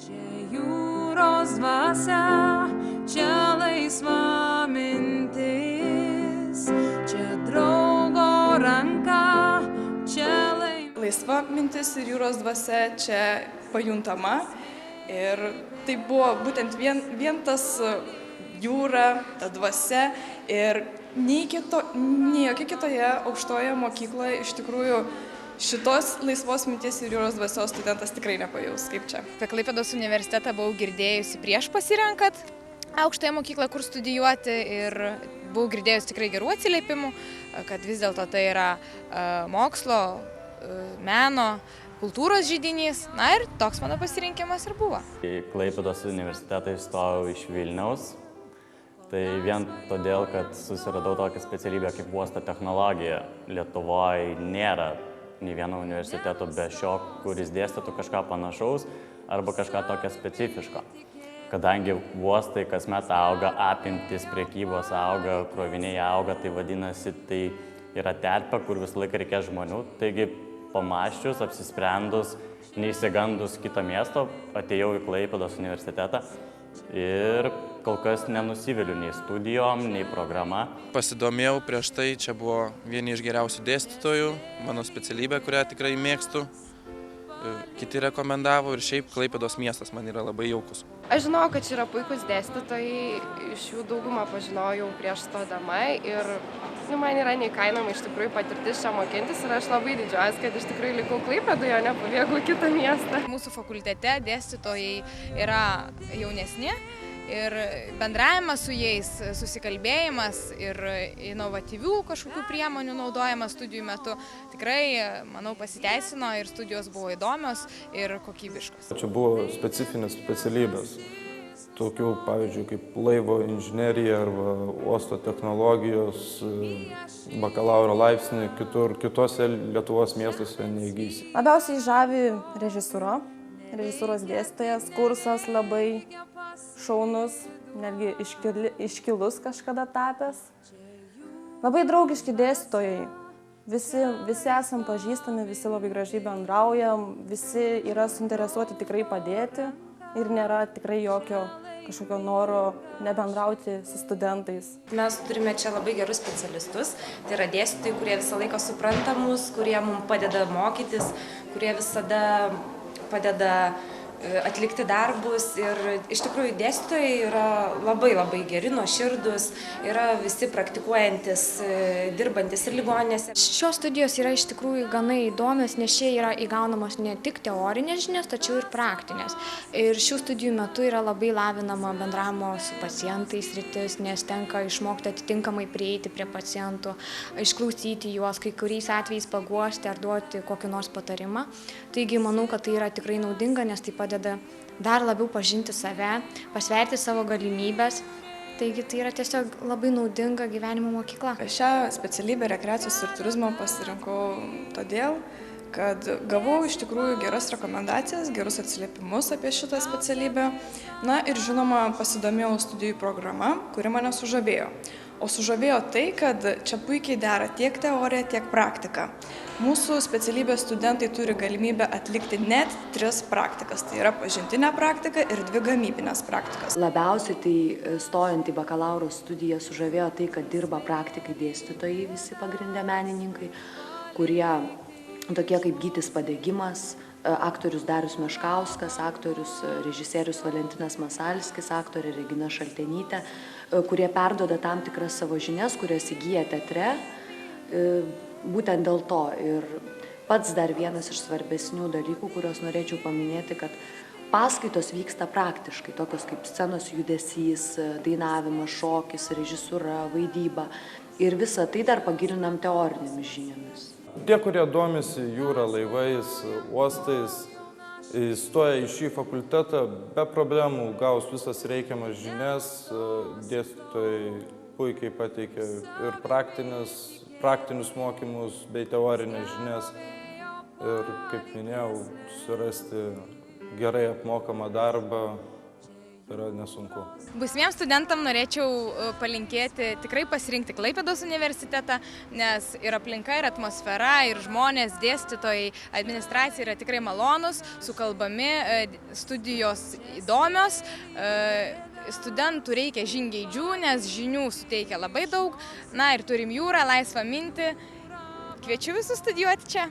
Čia jūros dvasia, čia laisva mintis, čia draugo ranka, čia laisva mintis ir jūros dvasia čia pajuntama. Ir tai buvo būtent vien tas jūra, ta dvasia ir nei jokia kitoje aukštoje mokykloje iš tikrųjų šitos laisvos minties ir jūros dvasios studentas tikrai nepajaus kaip čia. Apie Klaipėdos universitetą buvau girdėjusi prieš pasirenkant aukštąją mokyklą, kur studijuoti, ir buvau girdėjusi tikrai gerų atsiliepimų, kad vis dėlto tai yra mokslo, meno, kultūros židinys. Na ir toks mano pasirinkimas ir buvo. Į Klaipėdos universitetą įstojau iš Vilniaus. Tai vien todėl, kad susiradau tokią specialybę kaip uosto technologija. Lietuvoje nėra nei vieno universiteto be šio, kuris dėstytų kažką panašaus arba kažką tokio specifiško. Kadangi uostai kasmet auga, apimtis prekybos auga, kroviniai auga, tai vadinasi, tai yra terpė, kur visą laiką reikia žmonių. Taigi, pamąsčius, apsisprendus, neįsigandus kito miesto, atėjau į Klaipėdos universitetą ir kol kas nenusiviliu nei studijom, nei programa. Pasidomėjau prieš tai, čia buvo vieni iš geriausių dėstytojų, mano specialybė, kurią tikrai mėgstu. Kiti rekomendavo ir šiaip Klaipėdos miestas man yra labai jaukus. Aš žinau, kad čia yra puikus dėstytojai, iš jų daugumą pažinojau prieš stodama ir man yra neįkainoma iš tikrųjų patirtis čia mokintis ir aš labai didžiuojuosi, kad iš tikrųjų likau Klaipėdoje, o ne pabėgau į kitą miestą. Mūsų fakultete dėstytojai yra jaunesni ir bendravimas su jais, susikalbėjimas ir inovatyvių kažkokių priemonių naudojimas studijų metu tikrai, manau, pasiteisino ir studijos buvo įdomios ir kokybiškos. Čia buvo specifinės specialybės, tokių, pavyzdžiui, kaip laivo inžinerija arba uosto technologijos, bakalauro laipsnį kitose Lietuvos miestuose neįgysi. Labiausiai žavi režisūra, režisūros dėstytojas, kursas labai šaunus, netgi iškilus kažkada tapęs. Labai draugiški dėstytojai, visi esam pažįstami, visi labai gražiai bendraujam, visi yra suinteresuoti tikrai padėti ir nėra tikrai jokio kažkokio noro nebendrauti su studentais. Mes turime čia labai gerus specialistus, tai yra dėstytojai, kurie visą laiką supranta mus, kurie mums padeda mokytis, kurie visada padeda atlikti darbus ir iš tikrųjų dėstytojai yra labai geri, nuoširdūs, yra visi praktikuojantis, dirbantis ir ligoninėse. Šios studijos yra iš tikrųjų gana įdomios, nes čia yra įgaunamos ne tik teorinės žinios, tačiau ir praktinės. Ir šių studijų metu yra labai lavinama bendravimo su pacientais sritis, nes tenka išmokti atitinkamai prieiti prie pacientų, išklausyti juos, kai kuriais atvejais paguosti ar duoti kokį nors patarimą. Taigi manau, kad tai yra tikrai naudinga, nes tai padeda dar labiau pažinti save, pasverti savo galimybės. Taigi tai yra tiesiog labai naudinga gyvenimo mokykla. Šią specialybę rekreacijos ir turizmo pasirinkau todėl, kad gavau iš tikrųjų geras rekomendacijas, gerus atsiliepimus apie šitą specialybę. Na ir žinoma, pasidomėjau studijų programa, kuri mane sužavėjo. O sužavėjo tai, kad čia puikiai dera tiek teorija, tiek praktika. Mūsų specialybės studentai turi galimybę atlikti net 3 praktikas. Tai yra pažintinė praktika ir 2 gamybinės praktikas. Labiausiai tai stojant į bakalauro studiją sužavėjo tai, kad dirba praktikai dėstytojai, visi pagrindė menininkai, kurie tokie kaip Gytis Padegimas, aktorius Darius Meškauskas, aktorius režisierius Valentinas Masalskis, aktorė Regina Šaltenytė, kurie perduoda tam tikras savo žinias, kurias įgyja teatre, būtent dėl to. Ir pats dar vienas iš svarbesnių dalykų, kuriuos norėčiau paminėti, kad paskaitos vyksta praktiškai, tokios kaip scenos judesys, dainavimas, šokis, režisūra, vaidyba. Ir visą tai dar pagilinam teorinėmis žiniomis. Tie, kurie domisi jūra, laivais, uostais, įstoja į šį fakultetą be problemų, gaus visas reikiamas žinias, dėstytojai puikiai pateikia ir praktinius mokymus bei teorinės žinias. Ir, kaip minėjau, surasti gerai apmokamą darbą yra nesunku. Būsimiems studentam norėčiau palinkėti tikrai pasirinkti Klaipėdos universitetą, nes ir aplinka, ir atmosfera, ir žmonės, dėstytojai, administracija yra tikrai malonus, sukalbami, studijos įdomios. Studentų reikia žingeidžių, nes žinių suteikia labai daug. Na ir turim jūrą, laisvą mintį. Kviečiu visus studijuoti čia.